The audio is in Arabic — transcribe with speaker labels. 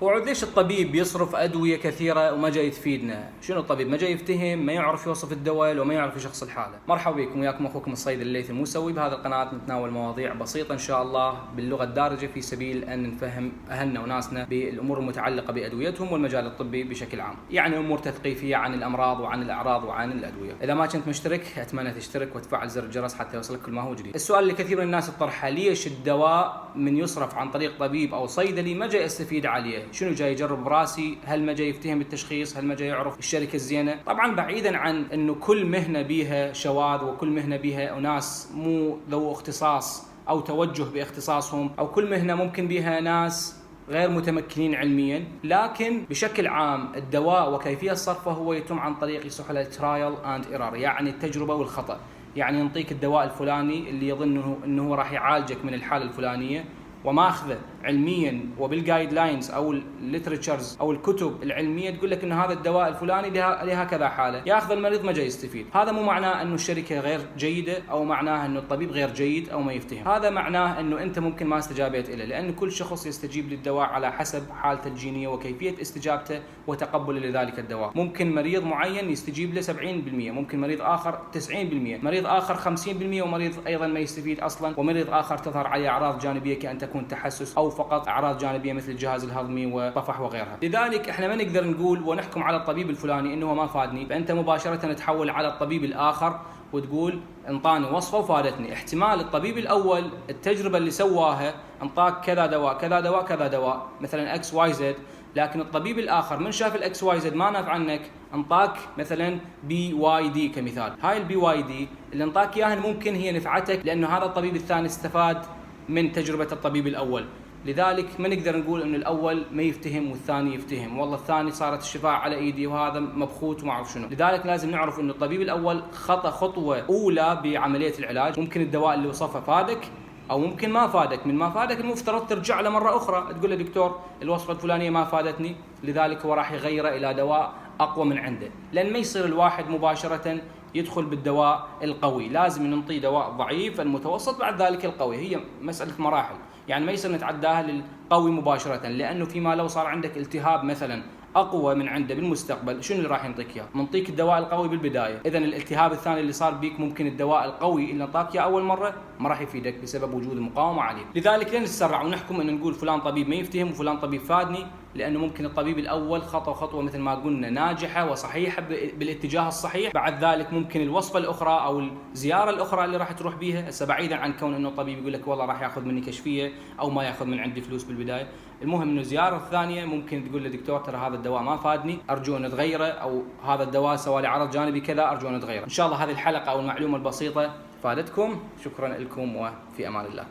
Speaker 1: وعود ليش الطبيب يصرف أدوية كثيرة وما جاي تفيدنا؟ شنو الطبيب ما جاي يفتهم، ما يعرف يوصف الدواء وما يعرف يشخص الحالة؟ مرحبا بكم، وياكم أخوكم الصيدلي الليثي الموسوي. بهذه القناة نتناول مواضيع بسيطة إن شاء الله باللغة الدارجة في سبيل أن نفهم أهلنا وناسنا بالأمور المتعلقة بأدويتهم والمجال الطبي بشكل عام، يعني أمور تثقيفية عن الأمراض وعن الأعراض وعن الأدوية. إذا ما كنت مشترك أتمنى تشترك وتفعل زر الجرس حتى يوصلك كل ما هو جديد. السؤال اللي كثير من الناس تطرحه، ليش الدواء من يصرف عن طريق طبيب أو صيدلي ما جاي استفيد عليه؟ شنو جاي يجرب براسي؟ هل ما جاي يفتهم بالتشخيص؟ هل ما جاي يعرف الشركة الزينة؟ طبعا بعيدا عن انه كل مهنة بيها شواذ وكل مهنة بيها ناس مو ذو اختصاص او توجه باختصاصهم، او كل مهنة ممكن بيها ناس غير متمكنين علميا، لكن بشكل عام الدواء وكيفية صرفه هو يتم عن طريق يصح له ترايل اند ايرور، يعني التجربة والخطأ. يعني ينطيك الدواء الفلاني اللي يظن انه راح يعالجك من الحالة الفلانية، وماخذه علميا وبالجايد لاينز او الليترشرز او الكتب العلميه تقول لك ان هذا الدواء الفلاني لها كذا حاله، ياخذ المريض ما جاي يستفيد. هذا مو معناه انه الشركه غير جيده او معناه انه الطبيب غير جيد او ما يفتهم، هذا معناه انه انت ممكن ما استجابت له، لان كل شخص يستجيب للدواء على حسب حالته الجينيه وكيفيه استجابته وتقبله لذلك الدواء. ممكن مريض معين يستجيب له 70%، ممكن مريض اخر 90%، مريض اخر 50%، ومريض ايضا ما يستفيد اصلا، ومريض اخر تظهر عليه اعراض جانبيه كأن تكون تحسس او فقط اعراض جانبيه مثل الجهاز الهضمي وطفح وغيرها. لذلك احنا ما نقدر نقول ونحكم على الطبيب الفلاني انه ما فادني، فانت مباشره تحول على الطبيب الاخر وتقول انطاني وصفه وفادتني. احتمال الطبيب الاول التجربه اللي سواها انطاك كذا دواء كذا دواء كذا دواء مثلا اكس واي زد، لكن الطبيب الاخر من شاف الاكس واي زد ما نفع عنك انطاك مثلا بي واي دي كمثال. هاي البي واي دي اللي انطاك اياها ممكن هي نفعتك لانه هذا الطبيب الثاني استفاد من تجربه الطبيب الاول. لذلك ما نقدر نقول انه الاول ما يفتهم والثاني يفتهم، والله الثاني صارت الشفاعة على ايدي وهذا مبخوت وما اعرف شنو. لذلك لازم نعرف انه الطبيب الاول خطأ خطوه اولى بعمليه العلاج. ممكن الدواء اللي وصفه فادك او ممكن ما فادك، من ما فادك المفترض ترجع له مره اخرى تقول له دكتور الوصفه الفلانيه ما فادتني، لذلك هو راح يغيره الى دواء اقوى من عنده. لان ما يصير الواحد مباشره يدخل بالدواء القوي، لازم ننطيه دواء ضعيف المتوسط بعد ذلك القوي، هي مساله مراحل. يعني ما يصير نتعداها للقوي مباشره، لانه فيما لو صار عندك التهاب مثلا اقوى من عنده بالمستقبل، شنو اللي راح ينطيك اياه؟ منطيك الدواء القوي بالبدايه، اذا الالتهاب الثاني اللي صار بيك ممكن الدواء القوي اللي انطاك اياه اول مره ما راح يفيدك بسبب وجود المقاومه عليه. لذلك لا نتسرع ونحكم ان نقول فلان طبيب ما يفتهم وفلان طبيب فادني، لانه ممكن الطبيب الاول خطوه خطوه مثل ما قلنا ناجحه وصحيحه بالاتجاه الصحيح، بعد ذلك ممكن الوصفه الاخرى او الزياره الاخرى اللي راح تروح بيها، هسه بعيدا عن كون انه الطبيب يقول لك والله راح ياخذ مني كشفيه او ما ياخذ من عندي فلوس بالبدايه، المهم انه الزياره الثانيه ممكن تقول له دكتور ترى هذا الدواء ما فادني، ارجو ان تغيره، او هذا الدواء سوى لي عرض جانبي كذا ارجو ان تغيره. ان شاء الله هذه الحلقه او المعلومه البسيطه فادتكم، شكرا لكم وفي امان الله.